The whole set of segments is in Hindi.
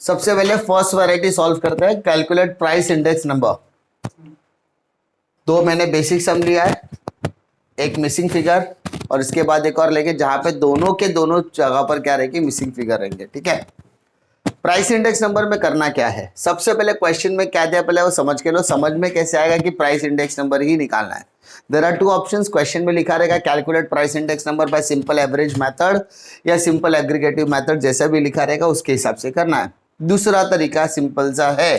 सबसे पहले फर्स्ट वैरायटी सॉल्व करते हैं, कैलकुलेट प्राइस इंडेक्स नंबर। दो मैंने बेसिक सम लिया है, एक मिसिंग फिगर और इसके बाद एक और लेके जहां पे दोनों के दोनों जगह पर क्या रहेगी, मिसिंग फिगर रहेंगे। ठीक है, प्राइस इंडेक्स नंबर में करना क्या है, सबसे पहले क्वेश्चन में क्या दिया पहले वो समझ के लो। समझ में कैसे आएगा कि प्राइस इंडेक्स नंबर ही निकालना है। There are two options, question में लिखा रहेगा calculate price index number by simple average method या सिंपल एग्रीगेटिव मेथड, जैसा भी लिखा रहेगा उसके हिसाब से करना है। दूसरा तरीका सिंपल सा है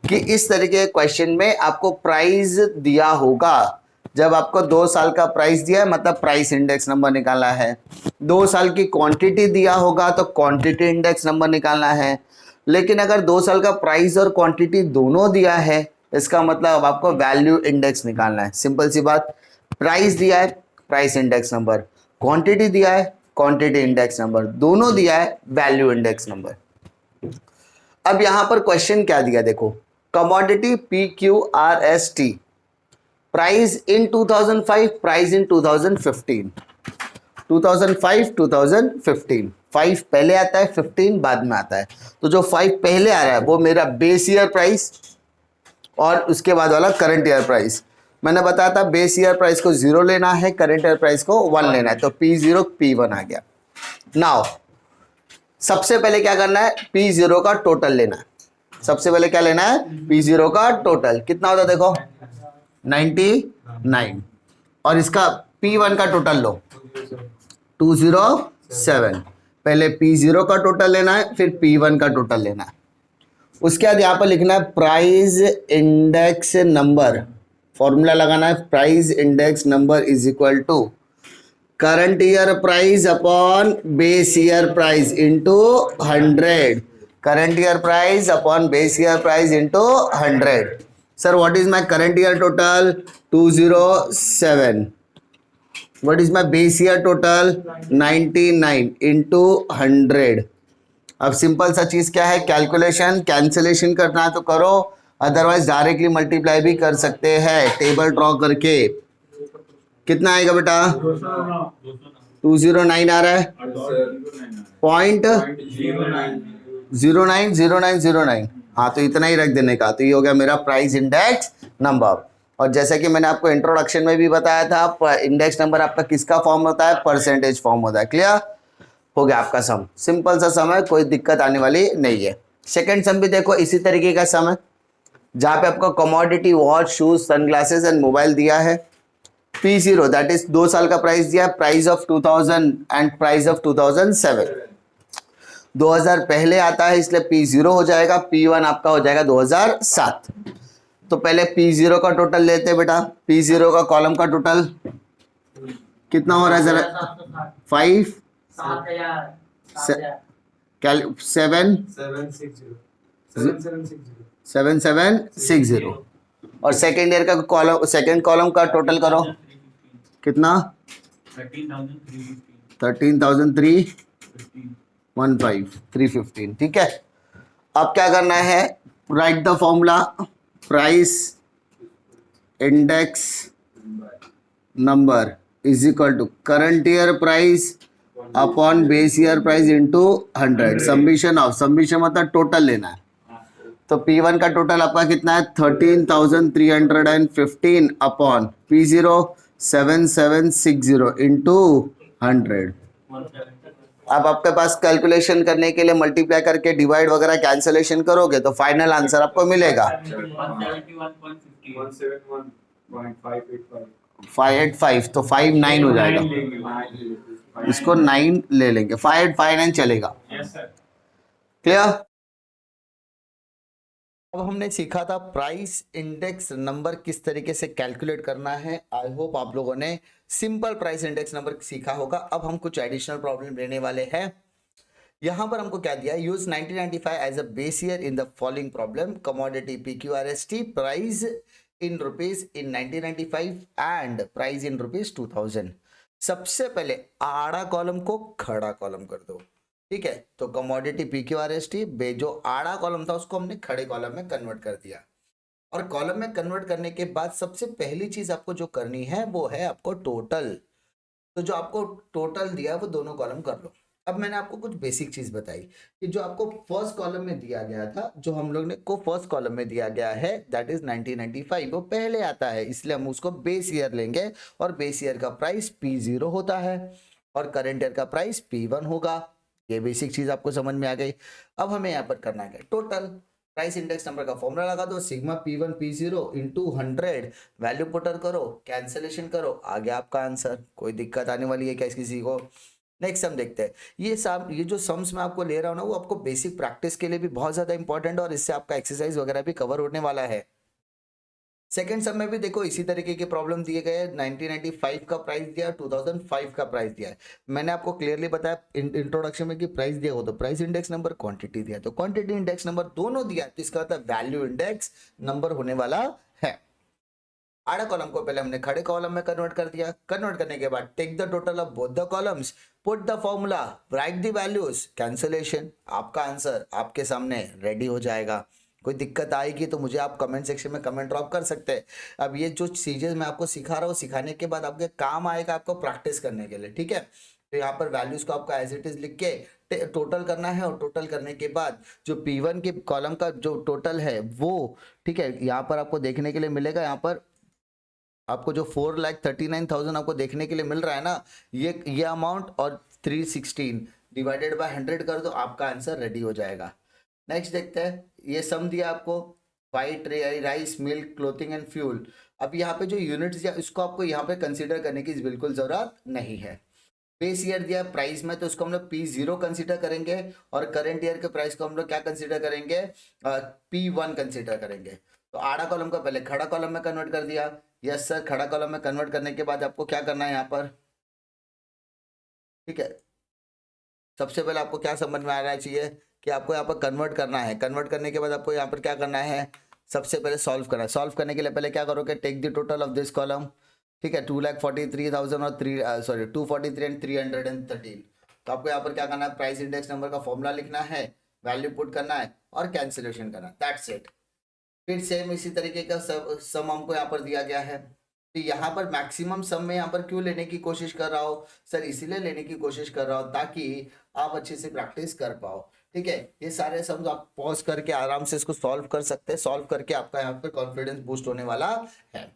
कि इस तरीके के क्वेश्चन में आपको प्राइस दिया होगा, जब आपको 2 साल का प्राइस दिया है मतलब प्राइस इंडेक्स नंबर निकालना है। 2 साल की क्वांटिटी दिया होगा तो क्वांटिटी इंडेक्स नंबर निकालना है। लेकिन अगर 2 साल का प्राइस और क्वांटिटी दोनों दिया है, इसका मतलब अब आपको वैल्यू इंडेक्स निकालना है। सिंपल सी बात, प्राइस दिया है प्राइस इंडेक्स नंबर, क्वांटिटी दिया है क्वांटिटी इंडेक्स नंबर, दोनों दिया है वैल्यू इंडेक्स नंबर। अब यहां पर क्वेश्चन क्या दिया देखो, commodity PQRST, price in 2005, price in 2015, 2005 2015, 5 पहले आता है 15 बाद में आता है। तो जो 5 पहले आ रहा है वो मेरा बेस ईयर प्राइस और उसके बाद वाला करंट ईयर प्राइस। मैंने बताया था बेस ईयर प्राइस को 0 लेना है, करंट ईयर प्राइस को 1 लेना है, तो P0 P1 आ गया। नाउ सबसे पहले क्या करना है, P0 का टोटल लेना है। सबसे पहले क्या लेना है, P0 का टोटल कितना होता है देखो 99, और इसका P1 का टोटल लो 207। पहले P0 का टोटल लेना है फिर P1 का टोटल लेना है। उसके बाद यहां पर लिखना है प्राइस इंडेक्स नंबर, फॉर्मूला लगाना है price index number is equal to current year price upon base year price into 100, current year price upon base year price into 100। Sir what is my current year total 207, what is my base year total 99 into 100। अब सिंपल सा चीज क्या है, कैलकुलेशन कैंसिलेशन करना है तो करो, अदरवाइज डायरेक्टली मल्टीप्लाई भी कर सकते हैं टेबल ड्रॉ करके। कितना आएगा बेटा 209 आ रहा है, पॉइंट 090909, हाँ तो इतना ही रख देने का, तो ये हो गया मेरा प्राइस इंडेक्स नंबर। और जैसे कि मैंने आपको इंट्रोडक्शन में भी बताया था, इंडेक्स नंबर आपका किसका फॉर्म होता है, परसेंटेज फॉर्म होता है। क्लियर हो गया आपका सम, सिंपल सा सम है, कोई दिक्कत आने वाली नहीं है। सेकंड सम भी देखो इसी तरीके का सम है, जहां पे आपको commodity watch shoes sunglasses and mobile दिया है। P0 दैट इज 2 साल का प्राइस दिया, price of 2000 and price of 2007। 2000 पहले आता है इसलिए P0 हो जाएगा, P1 आपका हो जाएगा 2007। तो पहले P0 का टोटल लेते हैं बेटा, P0 का कॉलम का टोटल कितना हो रहा है जरा 5 7760 और सेकेंड ईयर का कॉलम, सेकेंड कॉलम का टोटल करो कितना 13,315, ठीक है। अब क्या करना है, write the formula price index number is equal to current year price upon base year price into 100, submission of, submission मतलब टोटल लेना है। तो P1 का टोटल आपका कितना है 13,315 अपॉन P0 7760 इंटू 100। अब आपके पास कैलकुलेशन करने के लिए मल्टीप्लाई करके डिवाइड वगैरह कैंसलेशन करोगे तो फाइनल आंसर आपको मिलेगा 585, तो 59 हो जाएगा, इसको 9 ले लेंगे, 589 चलेगा। क्लियर। अब हमने सीखा था प्राइस इंडेक्स नंबर किस तरीके से कैलकुलेट करना है। आई होप आप लोगों ने सिंपल प्राइस इंडेक्स नंबर सीखा होगा। अब हम कुछ एडिशनल प्रॉब्लम लेने वाले हैं। यहां पर हमको क्या दिया, use 1995 as a base year in the following problem, commodity PQRST price in rupees in 1995 and price in rupees 2000। सबसे पहले आड़ा कॉलम को खड़ा कॉलम कर दो, ठीक है। तो कमोडिटी PQRST जो आड़ा कॉलम था उसको हमने खड़े कॉलम में कन्वर्ट कर दिया, और कॉलम में कन्वर्ट करने के बाद सबसे पहली चीज आपको जो करनी है वो है आपको टोटल। तो जो आपको टोटल दिया है वो दोनों कॉलम कर लो। अब मैंने आपको कुछ बेसिक चीज बताई कि जो आपको फर्स्ट कॉलम में दिया गया था, जो हम लोग ने को फर्स्ट कॉलम में दिया गया है दैट इज 1995, वो पहले आता है, इसलिए हम उसको बेस ईयर लेंगे और बेस ईयर का प्राइस P0 होता है और करंट ईयर का प्राइस P1 होगा। ये बेसिक चीज आपको समझ में आ गई। अब हमें यहाँ पर करना है टोटल प्राइस इंडेक्स नंबर का फॉर्मूला लगा दो, sigma P1 P0 into 100, value putter करो, कैंसिलेशन करो, आ गया आपका आंसर। कोई दिक्कत आने वाली है क्या किसी को? नेक्स्ट सम देखते हैं। ये जो सम्स मैं आपको ले रहा हूँ ना, वो आपको बेसिक प्रैक्टिस के लिए भी बहुत ज्यादा इंपॉर्टेंट है और इससे आपका एक्सरसाइज वगैरह भी कवर होने वाला है। सेकंड सम में भी देखो इसी तरीके के प्रॉब्लम दिए गए, 1995 का प्राइस दिया, 2005 का प्राइस दिया है। मैंने आपको क्लियरली बताया इंट्रोडक्शन में कि प्राइस दिया हो तो प्राइस इंडेक्स नंबर, क्वांटिटी दिया तो क्वांटिटी इंडेक्स नंबर, दोनों दिया तो इसका मतलब वैल्यू इंडेक्स नंबर होने वाला है। आड़ा कॉलम को पहले हमने खड़े कॉलम में कन्वर्ट कर दिया। कन्वर्ट करने के बाद take the total of both the columns, put the formula, write the values, cancellation, आपका आंसर आपके सामने रेडी हो जाएगा। कोई दिक्कत आएगी तो मुझे आप कमेंट सेक्शन में कमेंट ड्रॉप कर सकते हैं। अब ये जो चीजें मैं आपको सिखा रहा हूँ, सिखाने के बाद आपके काम आएगा आपको प्रैक्टिस करने के लिए, ठीक है। तो यहाँ पर वैल्यूज को आपका एज इट इज लिख के टोटल करना है और टोटल करने के बाद जो P1 के कॉलम का जो टोटल है वो, ठीक है, यहाँ पर आपको देखने के लिए मिलेगा। यहाँ पर आपको जो 4,39,000 आपको देखने के लिए मिल रहा है ना, ये अमाउंट और 316 डिवाइडेड बाय 100 कर दो, आपका आंसर रेडी हो जाएगा। नेक्स्ट देखते हैं, ये सम दिया आपको, white rice, milk, clothing and fuel. अब यहाँ पे जो यूनिट्स दिया इसको आपको यहाँ पे कंसीडर करने की बिल्कुल जरूरत नहीं है। बेस ईयर दिया प्राइस में तो इसको हम लोग P0 कंसीडर करेंगे और करंट ईयर के प्राइस को हम लोग क्या कंसीडर करेंगे, P1 कंसीडर करेंगे। तो आड़ा कॉलम का पहले खड़ा कॉलम में कन्वर्ट कर दिया। यस सर, खड़ा कॉलम में कन्वर्ट करने के बाद आपको क्या करना है यहाँ पर, ठीक है, सबसे पहले आपको क्या समझ में आ रहा चाहिए कि आपको यहाँ पर कन्वर्ट करना है। कन्वर्ट करने के बाद आपको यहाँ पर क्या करना है, सबसे पहले सॉल्व करना है। सॉल्व करने के लिए पहले क्या करोगे, take the total of this column, ठीक है, 2,43,000 और 243 एंड 313। तो आपको यहाँ पर क्या करना है, प्राइस इंडेक्स नंबर का फॉर्मूला लिखना है, वैल्यू पुट करना है और कैंसिलेशन करना है, दैट्स इट। फिर सेम इसी तरीके का सम हमको यहाँ पर दिया गया है। तो यहाँ पर मैक्सिमम सम में यहाँ पर क्यों लेने की कोशिश कर रहा हो सर, इसीलिए लेने की कोशिश कर रहा हूँ ताकि आप अच्छे से प्रैक्टिस कर पाओ, ठीक है। ये सारे सम्स आप पॉज करके आराम से इसको सॉल्व कर सकते हैं। सॉल्व करके आपका यहाँ पर कॉन्फिडेंस बूस्ट होने वाला है,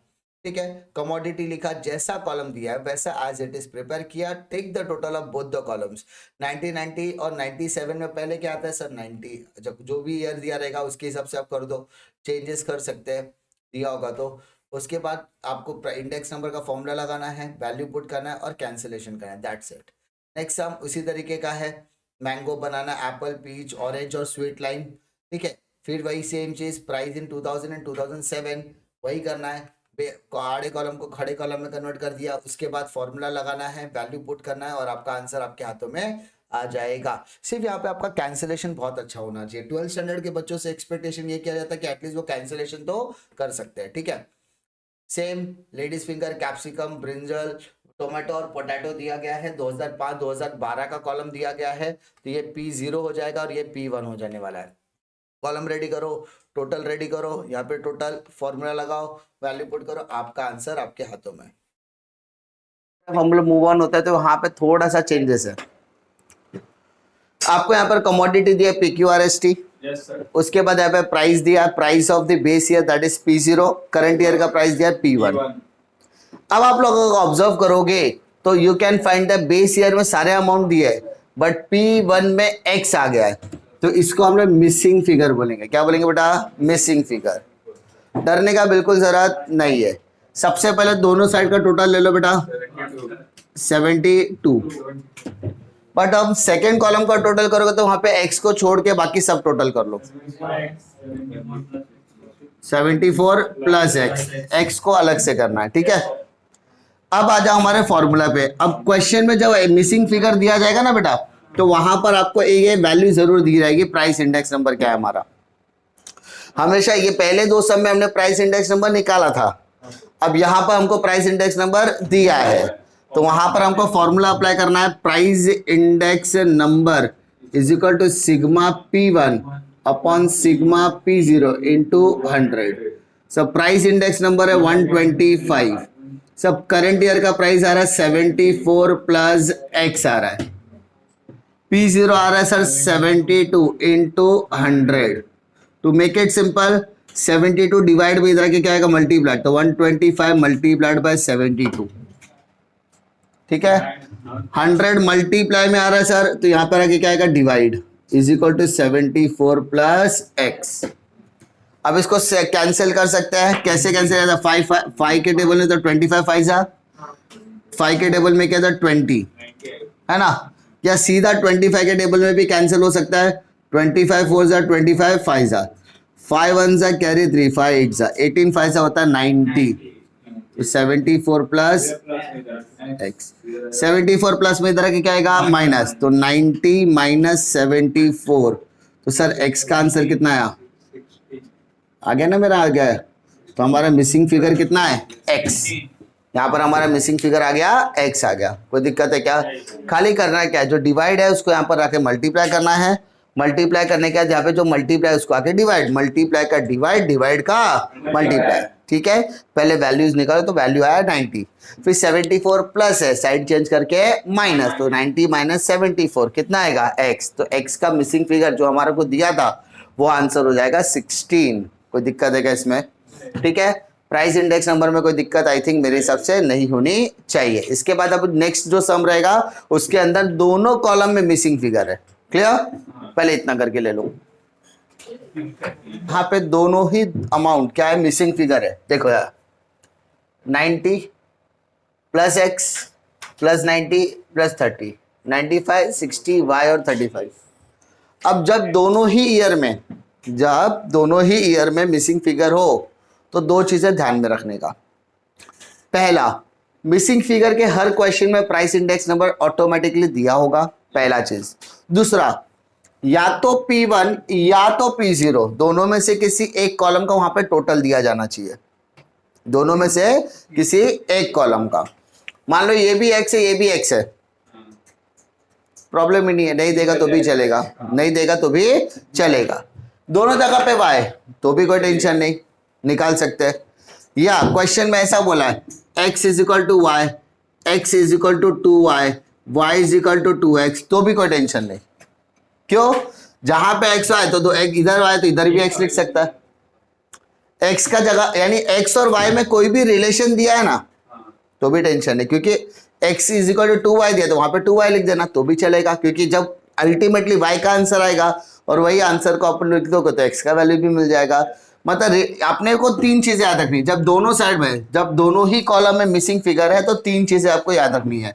ठीक है। कमोडिटी लिखा, जैसा कॉलम दिया है वैसा एज इट इज प्रिपेयर किया। Take the total of both the columns. 1990 और 97 में पहले क्या आता है सर, 90, जब जो भी ईयर दिया रहेगा उसके हिसाब से आप कर दो, चेंजेस कर सकते हैं दिया होगा तो। उसके बाद आपको इंडेक्स नंबर का फॉर्मूला लगाना है, वैल्यू पुट करना है और कैंसिलेशन करना है, दैट्स इट। नेक्स्ट सम उसी तरीके का है, मैंगो, बनाना, एप्पल, पीच, ऑरेंज और स्वीट लाइम, ठीक है। फिर वही सेम चीज, प्राइस इन 2000 एंड 2007 वही करना है। आड़े कॉलम को खड़े कॉलम में कन्वर्ट कर दिया, उसके बाद फॉर्मूला लगाना है, वैल्यू पुट करना है और आपका आंसर आपके हाथों में आ जाएगा। सिर्फ यहाँ पे आपका कैंसिलेशन बहुत अच्छा होना चाहिए। 12th स्टैंडर्ड के बच्चों से एक्सपेक्टेशन ये किया जाता है कि एटलीस्ट वो कैंसिलेशन तो कर सकते हैं, ठीक है। Same ladies finger, capsicum, brinjal, tomato और पोटैटो दिया गया है। 2005-2012 का कॉलम दिया गया है, तो ये P0 हो जाएगा और ये P1 हो जाने वाला है। कॉलम रेडी करो, टोटल रेडी करो, यहाँ पे टोटल फॉर्मूला लगाओ, वैल्यू पुट करो, आपका आंसर आपके हाथों में। जब हम लोग मूव ऑन होता है तो वहां पे थोड़ा सा चेंजेस है। आपको यहाँ पर कमोडिटी दिया PQRST, उसके बाद यहाँ पे प्राइस दिया, price of the base year that is P0, current year का प्राइस दिया P1। अब आप लोगों को ऑब्जर्व करोगे तो you can find the base year में सारे अमाउंट दिए बट P1 में X आ गया है, तो इसको हम लोग मिसिंग फिगर बोलेंगे। क्या बोलेंगे बेटा, मिसिंग फिगर। डरने का बिल्कुल जरूरत नहीं है। सबसे पहले दोनों साइड का टोटल ले लो बेटा, 72। बट अब सेकेंड कॉलम का टोटल करोगे तो वहां पे X को छोड़ के बाकी सब टोटल कर लो, 74 प्लस X को अलग से करना है, ठीक है। अब आ जाओ हमारे फॉर्मूला पे। अब क्वेश्चन में जब मिसिंग फिगर दिया जाएगा ना बेटा, तो वहां पर आपको ये वैल्यू जरूर दी जाएगी, प्राइस इंडेक्स नंबर क्या है हमारा। हमेशा ये पहले दो सब में हमने प्राइस इंडेक्स नंबर निकाला था, अब यहां पर हमको प्राइस इंडेक्स नंबर दिया है तो वहां पर हमको फॉर्मूला अप्लाई करना है। Price index number is equal to sigma P1 upon sigma P0 into 100। सब प्राइस इंडेक्स नंबर है 125। सब करंट ईयर का प्राइस आ रहा है 74 प्लस X आ रहा है, P0 आ रहा है sir 72 into 100। To make it simple 72 divide by इधर के क्या आएगा मल्टीप्लाई, तो 125 मल्टीप्लाइड बाय 72, ठीक है। 100 मल्टीप्लाई में आ रहा है सर, तो यहां पर आगे क्या आएगा divide, is equal to 74 plus x. अब इसको कैंसिल कर सकते हैं, कैसे कैंसिल किया था, 5 के टेबल में तो 25 5 जा, 5 के टेबल में क्या था 20 है ना, या सीधा 25 के टेबल में भी कैंसिल हो सकता है, 25 4 जा 25 5 जा, 5 1 जा कैरी 3 5 8 जा 18 5 जा होता है 90, 74 प्लस एक्स, 74 प्लस में इधर क्या आएगा माइनस, तो 90 माइनस 74, तो सर एक्स का आंसर कितना आया, आ गया ना मेरा, आ गया है। तो हमारा मिसिंग फिगर कितना है एक्स, यहाँ पर हमारा मिसिंग फिगर आ गया एक्स आ गया। कोई दिक्कत है क्या, खाली करना है क्या, जो डिवाइड है उसको यहाँ पर आके मल्टीप्लाई करना है, मल्टीप्लाई करने के बाद यहाँ पे जो मल्टीप्लाई उसको आके डिवाइड, मल्टीप्लाई का डिवाइड, डिवाइड का मल्टीप्लाई, ठीक है। पहले वैल्यूज निकालो तो वैल्यू आया 90, फिर 74 प्लस है साइड चेंज करके माइनस, तो 90 माइनस 74 कितना आएगा एक्स, तो एक्स का मिसिंग फिगर जो हमारे को दिया था वो आंसर हो जाएगा 16। कोई दिक्कत है क्या इसमें, ठीक है। प्राइस इंडेक्स नंबर में कोई दिक्कत आई थिंक मेरे हिसाब से नहीं होनी चाहिए। इसके बाद अब नेक्स्ट जो सम रहेगा उसके अंदर दोनों कॉलम में मिसिंग फिगर है, क्लियर। पहले इतना करके ले लो, यहाँ पे दोनों ही अमाउंट क्या है मिसिंग फिगर है, देखो यार 90 plus x plus 90 plus 30, 95 60 y और 35। अब जब दोनों ही ईयर में मिसिंग फिगर हो तो दो चीजें ध्यान में रखने का, पहला मिसिंग फिगर के हर क्वेश्चन में प्राइस इंडेक्स नंबर ऑटोमेटिकली दिया होगा, पहला चीज। दूसरा, या तो P1 या तो P0 दोनों में से किसी एक कॉलम का वहां पे टोटल दिया जाना चाहिए, दोनों में से किसी एक कॉलम का। मान लो ये भी एक्स है ये भी एक्स है, प्रॉब्लम ही नहीं है, नहीं देगा तो भी चलेगा, नहीं देगा तो भी चलेगा। दोनों जगह पे वाई तो भी कोई टेंशन नहीं, निकाल सकते हैं। या क्वेश्चन में ऐसा बोला है x is equal to y, x is equal to 2y, y is equal to 2x, तो भी कोई टेंशन नहीं। क्यों, जहां पे x y तो दो x इधर y तो इधर भी x लिख सकता है, x का जगह यानी x और y में कोई भी रिलेशन दिया है ना तो भी टेंशन नहीं, क्योंकि x is equal to 2y दिया तो वहां पे 2y लिख देना तो भी चलेगा, क्योंकि जब अल्टीमेटली y का आंसर आएगा और वही आंसर को अपन लिख दोगे तो x का वैल्यू भी मिल जाएगा। मतलब अपने को तीन चीजें याद रखनी, जब दोनों साइड में, जब दोनों ही कॉलम में मिसिंग फिगर है तो तीन चीजें आपको याद रखनी है।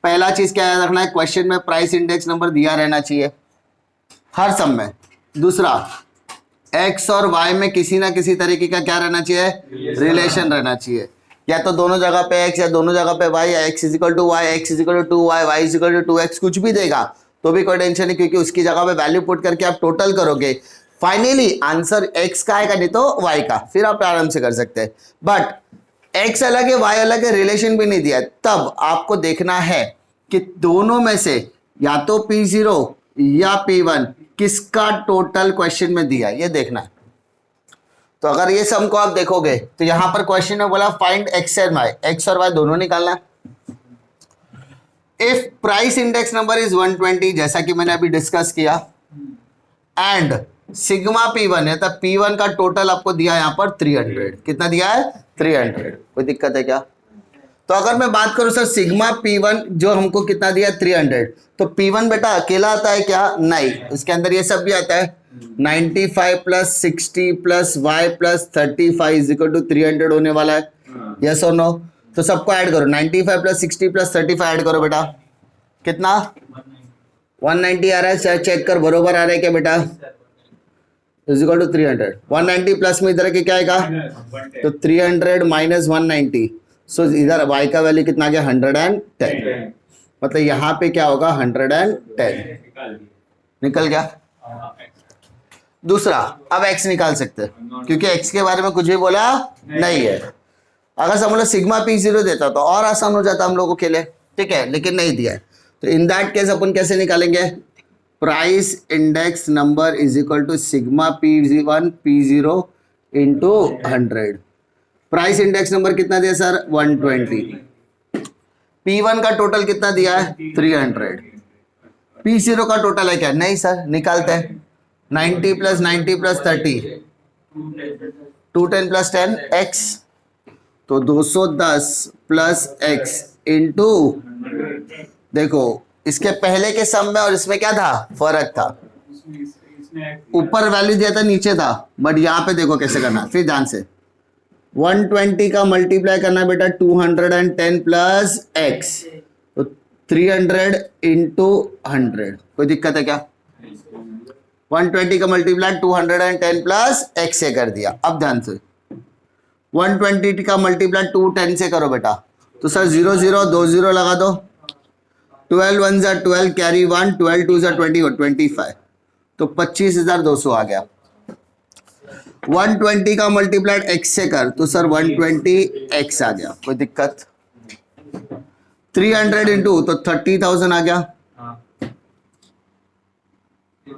पहला चीज क्या याद रखना है, क्वेश्चन में प्राइस इंडेक्स नंबर दिया रहना चाहिए हर सम में। दूसरा, एक्स और वाई में किसी ना किसी तरीके का क्या रहना चाहिए, रिलेशन रहना चाहिए, या तो दोनों जगह पे एक्स या दोनों जगह पे वाई, या x is equal to y, x is equal to 2y, y is equal to 2x, कुछ भी देगा तो भी कोई टेंशन नहीं, क्योंकि उसकी जगह पे वैल्यू पुट करके आप टोटल करोगे, फाइनली आंसर x का आएगा नहीं तो y का, फिर आप आराम से कर सकते हैं। बट x अलग है y अलग है, रिलेशन भी नहीं दिया, तब आपको देखना है कि दोनों में से या तो P0 या P1 किसका टोटल क्वेश्चन में दिया, ये देखना है। तो अगर ये सम को आप देखोगे तो यहां पर क्वेश्चन में बोला find x and y, x और y दोनों निकालना है। If price index number is 120 जैसा कि मैंने अभी डिस्कस किया, एंड सिग्मा P1 है, तब P1 का टोटल आपको दिया यहां पर 300, कितना दिया है 300। कोई दिक्कत है क्या, तो अगर मैं बात करूं सर सिग्मा P1 जो हमको कितना दिया 300, तो P1 बेटा अकेला आता है क्या, नहीं, इसके अंदर ये सब भी आता है, 95 plus 60 plus y plus 35 is equal to 300 होने वाला है, यस और नो। तो सबको ऐड करो, 95 प्लस 60 प्लस 35 ऐड करो बेटा, कितना 190 आ रहा है, चेक कर बरोबर आ रहा है क्या बेटा, इज इक्वल टू 300। 190 प्लस में इधर के क्या आएगा, तो 300 माइनस 190, सो इधर y का वैल्यू कितना आ गया 110, मतलब यहाँ पे क्या होगा 110 निकल गया। दूसरा, अब x निकाल सकते हैं क्योंकि x के बारे में कुछ भी बोला नहीं है। अगर समझ लो सिग्मा P0 देता तो और आसान हो जाता हम लोगों के लिए, ठीक है, लेकिन नहीं दिया है, तो इन दैट केस अपन कैसे निकालेंगे, price index number is equal to sigma P1 P0 into 100। Price index number कितना दिया सर 120, P1 का टोटल कितना दिया है 300, P0 का टोटल है क्या? नहीं सर, निकालते हैं। 90 प्लस 90 प्लस 30, 210 प्लस 10 x, तो 210 प्लस x इंटू, देखो इसके पहले के सम में और इसमें क्या था, फर्क था। ऊपर वैल्यू दिया था, नीचे था, बट यहाँ पे देखो कैसे करना, फिर ध्यान से। 120 का मल्टीप्लाई करना बेटा 210 प्लस x, तो 300 इंटू 100, कोई दिक्कत है क्या? 120 का मल्टीप्लाई 210 प्लस x से कर दिया। अब ध्यान से 120 का मल्टीप्लाई 210 से करो बेटा, तो सर 0 0 2 0 लगा दो, 12 1 जा 12 कैरी 1, 12 2 जा 20 25, तो 25,200 आ गया। 120 का मल्टीप्लाइड x से कर, तो सर 120x आ गया, कोई दिक्कत? 300 इंटू, तो 30,000 आ गया,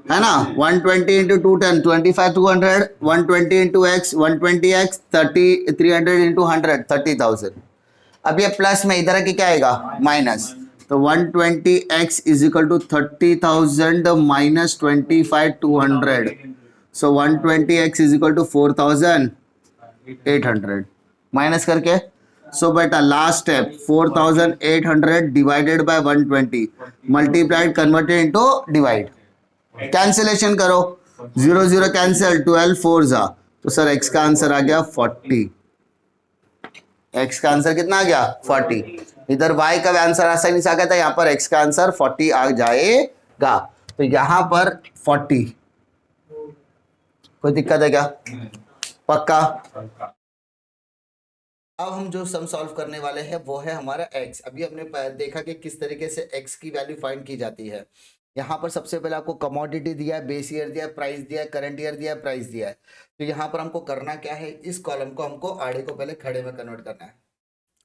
है ना? 120 into 210 25 200, 120 into x 120x 30, 300 into 100 30,000। अब ये प्लस में इधर की क्या आएगा, माइनस, तो 120x is equal to 30,000 minus 25 200, so 120x is equal to 4,800 minus करके, सो बेटा last step 4,800 divided by 120 multiplied converted into divide, cancellation करो, 0 0 कैंसिल, 12 4 जा, तो सर x का आंसर आ गया 40। x का आंसर कितना आ गया, 40। इधर y का आंसर आसानी से आ गया था, यहाँ पर x का आंसर 40 आ जाएगा, तो यहाँ पर 40, कोई दिक्कत है क्या? पक्का? अब हम जो सम सॉल्व करने वाले हैं वो है हमारा x। अभी हमने देखा कि किस तरीके से x की वैल्यू फाइंड की जाती है। यहाँ पर सबसे पहले आपको कमोडिटी दिया है, बेस ईयर दिया है, प्राइस दिया है, करंट ईयर दिया है, प्राइस दिया है। तो यहाँ पर हमको करना क्या है, इस कॉलम को हमको आड़े को पहले खड़े में कन्वर्ट करना है,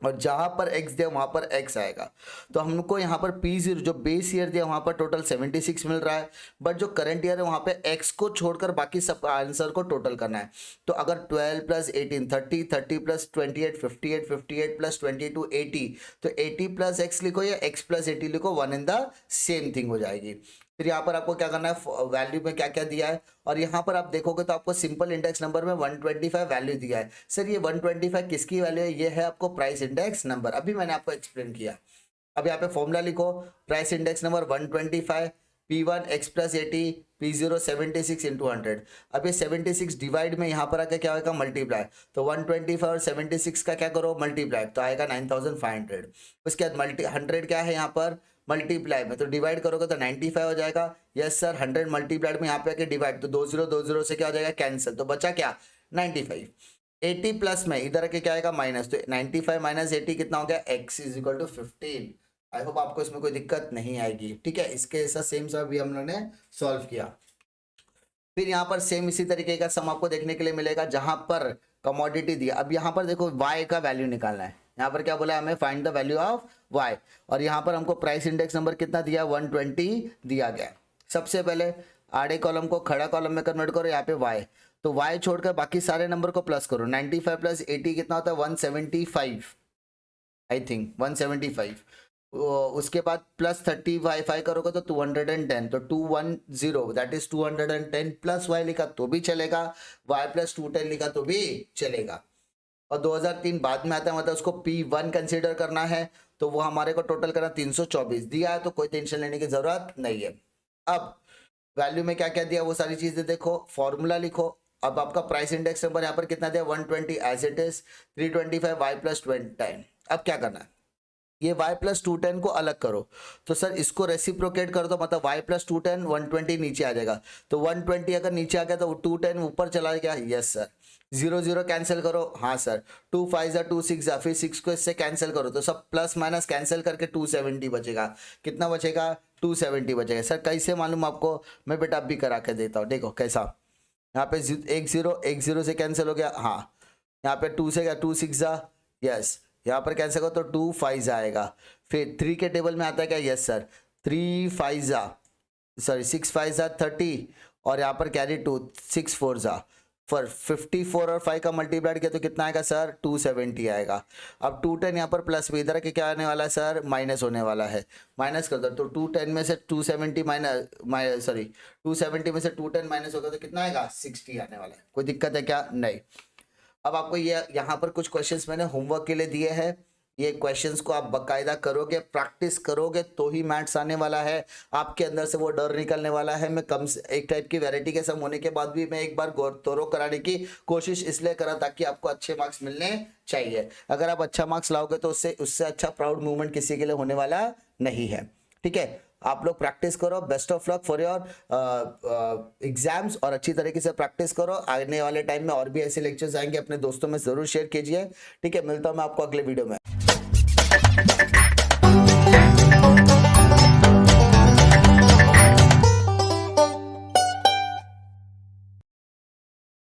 और जहां पर x दिया वहां पर x आएगा। तो हमको यहाँ पर P0 जो बेस ईयर दिया वहां पर टोटल 76 मिल रहा है, बट जो करंट ईयर है वहां पे x को छोड़कर बाकी सब आंसर को टोटल करना है। तो अगर 12 प्लस 18 30, 30 प्लस 28 58, 58 प्लस 22 80, तो 80 प्लस x लिखो या x प्लस 80 लिखो, one in the same thing हो जाएगी। फिर यहाँ पर आपको क्या करना है, वैल्यू में क्या क्या दिया है, और यहाँ पर आप देखोगे तो आपको सिंपल इंडेक्स नंबर में 125 वैल्यू दिया है। सर ये 125 किसकी वैल्यू है, ये है आपको प्राइस इंडेक्स नंबर, अभी मैंने आपको एक्सप्लेन किया। अब यहाँ पे फॉर्मूला लिखो, price index number 125, P1 x plus 80, P0 76 into 100। अब ये 76 डिवाइड में यहाँ पर आके क्या होगा, मल्टीप्लाई, तो 125 और 76 का क्या करो, मल्टीप्लाई, तो आएगा 9500। उसके बाद 100 क्या है यहाँ पर मल्टीप्लाई में, तो डिवाइड करोगे तो 95 हो जाएगा। यस सर, 100 मल्टीप्लाइड में यहाँ पे आके डिवाइड, तो 20 से क्या हो जाएगा, कैंसिल, तो बचा क्या, 95। 80 प्लस में इधर के क्या आएगा, माइनस, तो 95 माइनस 80 कितना हो गया, x is equal to 15। I hope आपको इसमें कोई दिक्कत नहीं आएगी, ठीक है। इसके साथ सेम सब भी हम लोगों ने सॉल्व किया। फिर यहाँ पर सेम इसी तरीके का सम आपको देखने के लिए मिलेगा जहां पर कमोडिटी दिया। अब यहाँ पर देखो y का वैल्यू निकालना है, यहाँ पर क्या बोला हमें, find the value of y, और यहाँ पर हमको प्राइस इंडेक्स नंबर कितना दिया, 120 दिया गया। सबसे पहले आड़े कॉलम को खड़ा कॉलम में कन्वर्ट करो, यहाँ पे y, तो y छोड़कर बाकी सारे नंबर को प्लस करो, 95 प्लस 80 कितना होता है, 175, आई थिंक 175। उसके बाद प्लस 35 करोगे तो 210, तो 210 दैट इज 210 प्लस y लिखा तो भी चलेगा, y प्लस 210 लिखा तो भी चलेगा। और 2003 बाद में आता है, मतलब उसको P1 कंसीडर करना है, तो वो हमारे को टोटल करना 324 दिया है, तो कोई टेंशन लेने की जरूरत नहीं है। अब वैल्यू में क्या क्या दिया वो सारी चीजें देखो, फॉर्मूला लिखो। अब आपका प्राइस इंडेक्स नंबर यहाँ पर कितना दिया, 120 as it is, 325 y plus 20। अब क्या करना है, ये y प्लस 210 को अलग करो, तो सर इसको रेसिप्रोकेट कर दो, मतलब y प्लस 210 120 नीचे आ जाएगा, तो 120 अगर नीचे आ गया तो 210 ऊपर चला गया, यस सर। 0 0 कैंसिल करो, हाँ सर, 2 5 2 6, फिर 6 को इससे कैंसिल करो, तो सब प्लस माइनस कैंसिल करके 270 बचेगा। कितना बचेगा, 270 बचेगा। सर कैसे मालूम आपको, मैं बेटा अब भी करा के देता हूँ, देखो कैसा। यहाँ पे 1 0 से कैंसिल हो गया, हाँ, यहाँ पे 2 से गया, 2 6 यस, यहाँ पर कैंसिल करो तो 2 5 आएगा। फिर 3 के टेबल में आता है क्या, यस सर, 3 5 सॉरी 6 5 30, और यहाँ पर कैरी 2, 6 4 फॉर 54 और 5 का मल्टीप्लाइड किया तो कितना आएगा सर 270 आएगा। अब 210 यहाँ पर प्लस में, इधर के क्या आने वाला है सर माइनस होने वाला है, माइनस कर दो तो 210 में से 270 माइनस सॉरी 270 में से 210 माइनस होगा तो कितना आएगा 60 आने वाला है। कोई दिक्कत है क्या? नहीं। अब आपको ये यहाँ पर कुछ क्वेश्चंस मैंने होमवर्क के लिए दिए हैं, ये क्वेश्चंस को आप बकायदा करोगे, प्रैक्टिस करोगे तो ही मैथ्स आने वाला है, आपके अंदर से वो डर निकलने वाला है। मैं कम से एक टाइप की वैरायटी के सम होने के बाद भी मैं एक बार तोरो कराने की कोशिश इसलिए करा ताकि आपको अच्छे मार्क्स मिलने चाहिए। अगर आप अच्छा मार्क्स लाओगे तो उससे अच्छा प्राउड मूवमेंट किसी के लिए होने वाला नहीं है। ठीक है, आप लोग प्रैक्टिस करो, best of luck for your exams, और अच्छी तरीके से प्रैक्टिस करो। आने वाले टाइम में और भी ऐसे लेक्चर्स आएंगे, अपने दोस्तों में जरूर शेयर कीजिए। ठीक है, मिलता हूं मैं आपको अगले वीडियो में।